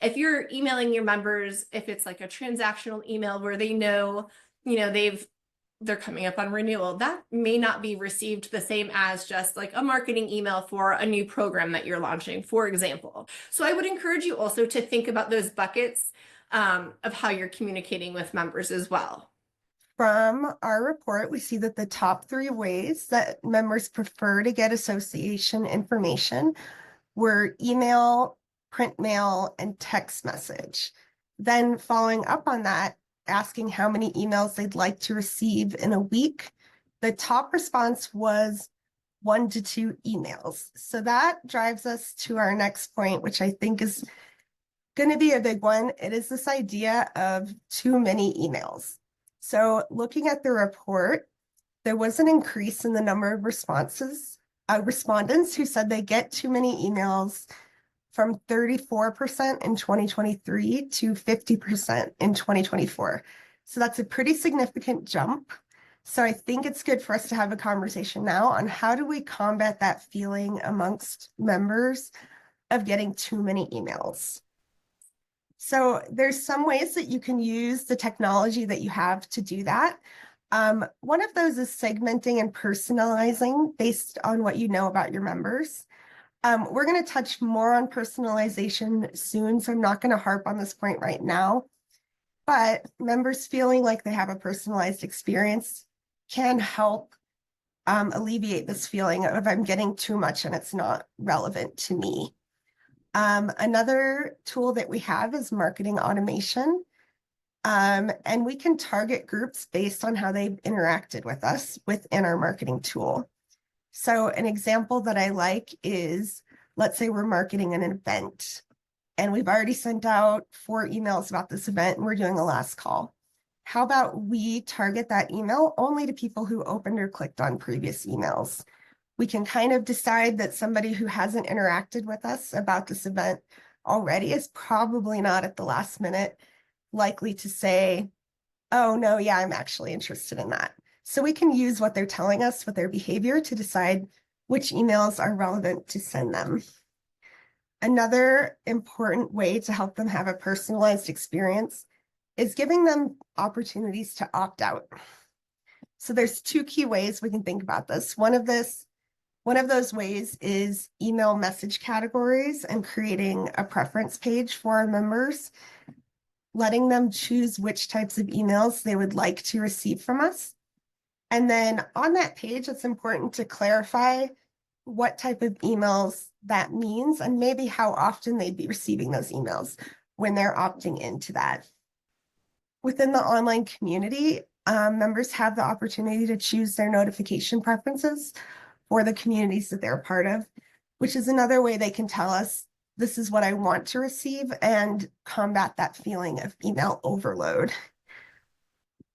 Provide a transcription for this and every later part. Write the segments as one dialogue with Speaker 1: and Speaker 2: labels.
Speaker 1: if you're emailing your members, if it's like a transactional email where they know, they're coming up on renewal, that may not be received the same as just like a marketing email for a new program that you're launching, for example. So I would encourage you also to think about those buckets of how you're communicating with members as well.
Speaker 2: From our report, we see that the top 3 ways that members prefer to get association information were email, print mail, and text message. Then following up on that, asking how many emails they'd like to receive in a week, the top response was 1 to 2 emails. So that drives us to our next point, which I think is going to be a big one. It is this idea of too many emails. So looking at the report, there was an increase in the number of respondents who said they get too many emails from 34% in 2023 to 50% in 2024. So that's a pretty significant jump. So I think it's good for us to have a conversation now on how do we combat that feeling amongst members of getting too many emails. So there's some ways that you can use the technology that you have to do that. One of those is segmenting and personalizing based on what you know about your members. We're going to touch more on personalization soon, so I'm not going to harp on this point right now. But members feeling like they have a personalized experience can help alleviate this feeling of I'm getting too much and it's not relevant to me. Another tool that we have is marketing automation. And we can target groups based on how they've interacted with us within our marketing tool. So an example that I like is, let's say we're marketing an event and we've already sent out 4 emails about this event and we're doing a last call. How about we target that email only to people who opened or clicked on previous emails? We can kind of decide that somebody who hasn't interacted with us about this event already is probably not at the last minute likely to say, oh, no, yeah, I'm actually interested in that. So we can use what they're telling us with their behavior to decide which emails are relevant to send them. Another important way to help them have a personalized experience is giving them opportunities to opt out. So there's 2 key ways we can think about this. One of those ways is email message categories and creating a preference page for our members, letting them choose which types of emails they would like to receive from us. And then on that page, it's important to clarify what type of emails that means and maybe how often they'd be receiving those emails when they're opting into that. Within the online community, members have the opportunity to choose their notification preferences for the communities that they're a part of, which is another way they can tell us, this is what I want to receive and combat that feeling of email overload.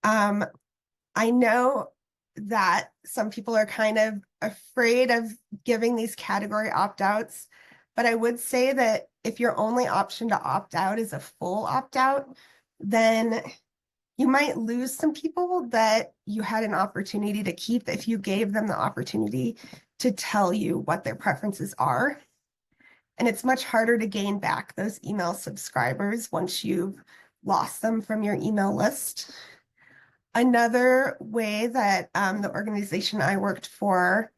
Speaker 2: I know that some people are kind of afraid of giving these category opt-outs, but I would say that if your only option to opt out is a full opt-out, then you might lose some people that you had an opportunity to keep if you gave them the opportunity to tell you what their preferences are. And it's much harder to gain back those email subscribers once you've lost them from your email list. Another way that the organization I worked for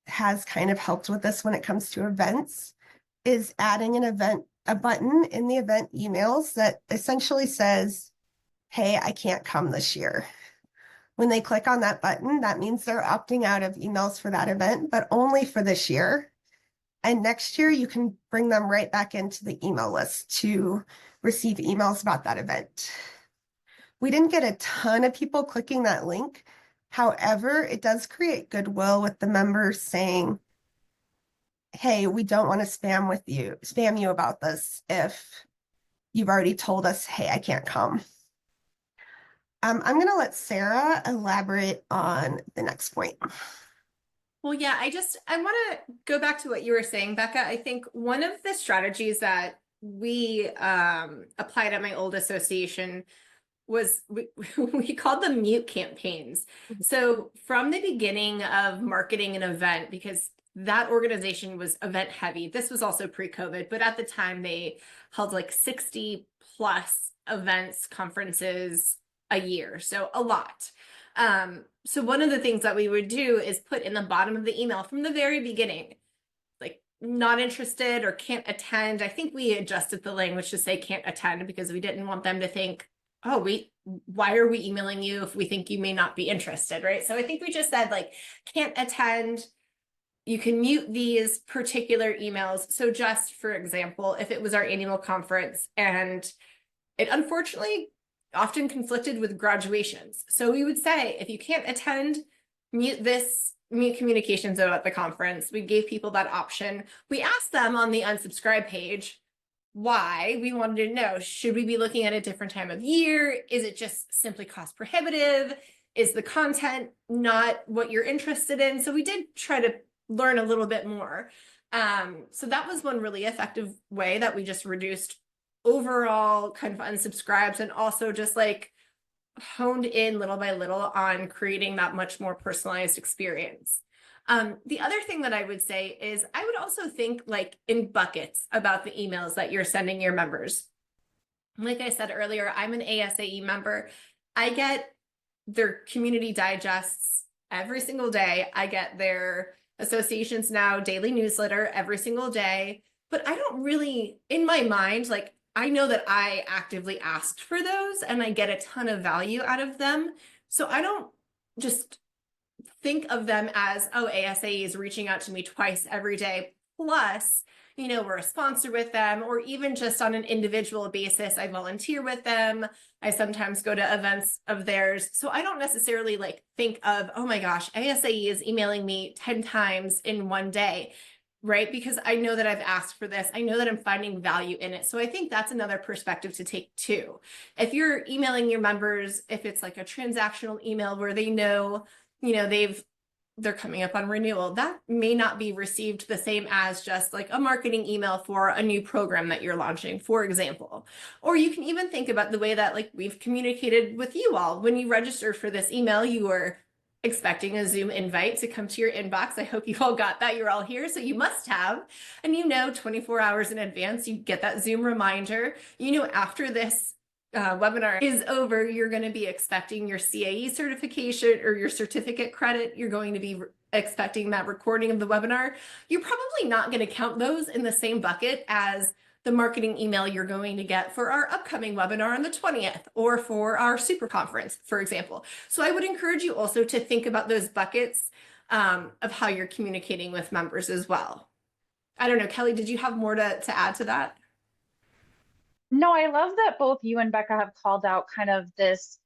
Speaker 2: has kind of helped with this when it comes to events is adding a button in the event emails that essentially says, hey, I can't come this year. When they click on that button, that means they're opting out of emails for that event, but only for this year. And next year, you can bring them right back into the email list to receive emails about that event. We didn't get a ton of people clicking that link. However, it does create goodwill with the members saying, hey, we don't want to spam you about this if you've already told us, hey, I can't come. I'm going to let Sarah elaborate on the next point.
Speaker 1: Well, yeah, I want to go back to what you were saying, Becca. I think one of the strategies that we applied at my old association was we called them mute campaigns. So from the beginning of marketing an event, because that organization was event heavy. This was also pre-COVID, but at the time they held like 60 plus events, conferences a year. So a lot. So one of the things that we would do is put in the bottom of the email from the very beginning, like not interested or can't attend. I think we adjusted the language to say can't attend because we didn't want them to think, oh, why are we emailing you if we think you may not be interested, right? So I think we just said like can't attend. You can mute these particular emails. So just for example, if it was our annual conference and it unfortunately often conflicted with graduations. So we would say, if you can't attend, mute communications about the conference. We gave people that option. We asked them on the unsubscribe page why. We wanted to know, should we be looking at a different time of year? Is it just simply cost prohibitive? Is the content not what you're interested in? So we did try to learn a little bit more. So that was one really effective way that we just reduced overall kind of unsubscribes and also just like honed in little by little on creating that much more personalized experience. The other thing that I would say is I would also think like in buckets about the emails that you're sending your members. Like I said earlier, I'm an ASAE member. I get their community digests every single day. I get their Associations Now daily newsletter every single day. But I don't really, in my mind, like I know that I actively asked for those and I get a ton of value out of them. So I don't just think of them as, oh, ASAE is reaching out to me twice every day. Plus, we're a sponsor with them, or even just on an individual basis, I volunteer with them. I sometimes go to events of theirs. So I don't necessarily like think of, oh my gosh, ASAE is emailing me 10 times in one day, right? Because I know that I've asked for this. I know that I'm finding value in it. So I think that's another perspective to take too. If you're emailing your members, if it's like a transactional email where they know, they're coming up on renewal, that may not be received the same as just like a marketing email for a new program that you're launching, for example. Or you can even think about the way that like we've communicated with you all. When you registered for this email, you were expecting a Zoom invite to come to your inbox. I hope you all got that. You're all here, so you must have. And 24 hours in advance, you get that Zoom reminder. After this webinar is over, you're going to be expecting your CAE certification or your certificate credit. You're going to be expecting that recording of the webinar. You're probably not going to count those in the same bucket as the marketing email you're going to get for our upcoming webinar on the 20th or for our super conference, for example. So I would encourage you also to think about those buckets of how you're communicating with members as well. I don't know, Kelly, did you have more to add to that?
Speaker 3: No, I love that both you and Becca have called out kind of this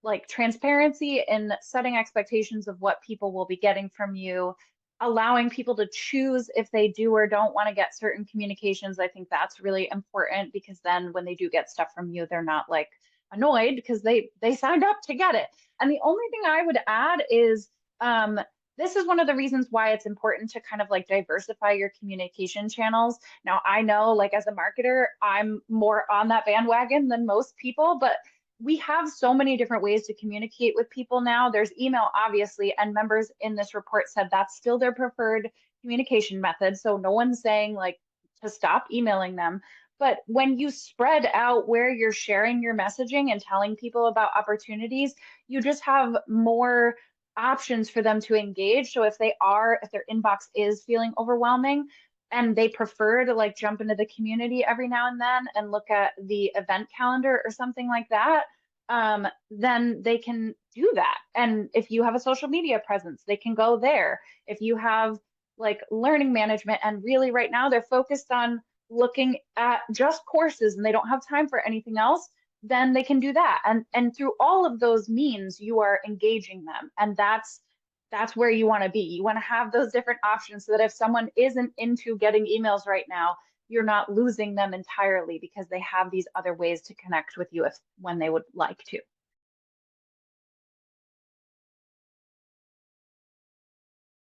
Speaker 3: like transparency in setting expectations of what people will be getting from you, allowing people to choose if they do or don't want to get certain communications. I think that's really important because then when they do get stuff from you, they're not like annoyed because they signed up to get it. And the only thing I would add is this is one of the reasons why it's important to kind of like diversify your communication channels. Now, I know like as a marketer, I'm more on that bandwagon than most people, but we have so many different ways to communicate with people now. There's email, obviously, and members in this report said that's still their preferred communication method. So no one's saying like to stop emailing them. But when you spread out where you're sharing your messaging and telling people about opportunities, you just have more options for them to engage. So if their inbox is feeling overwhelming and they prefer to like jump into the community every now and then and look at the event calendar or something like that, then they can do that. And if you have a social media presence, they can go there. If you have like learning management and really right now they're focused on looking at just courses and they don't have time for anything else, then they can do that. And through all of those means, you are engaging them. And that's where you want to be. You want to have those different options so that if someone isn't into getting emails right now, you're not losing them entirely because they have these other ways to connect with you when they would like to.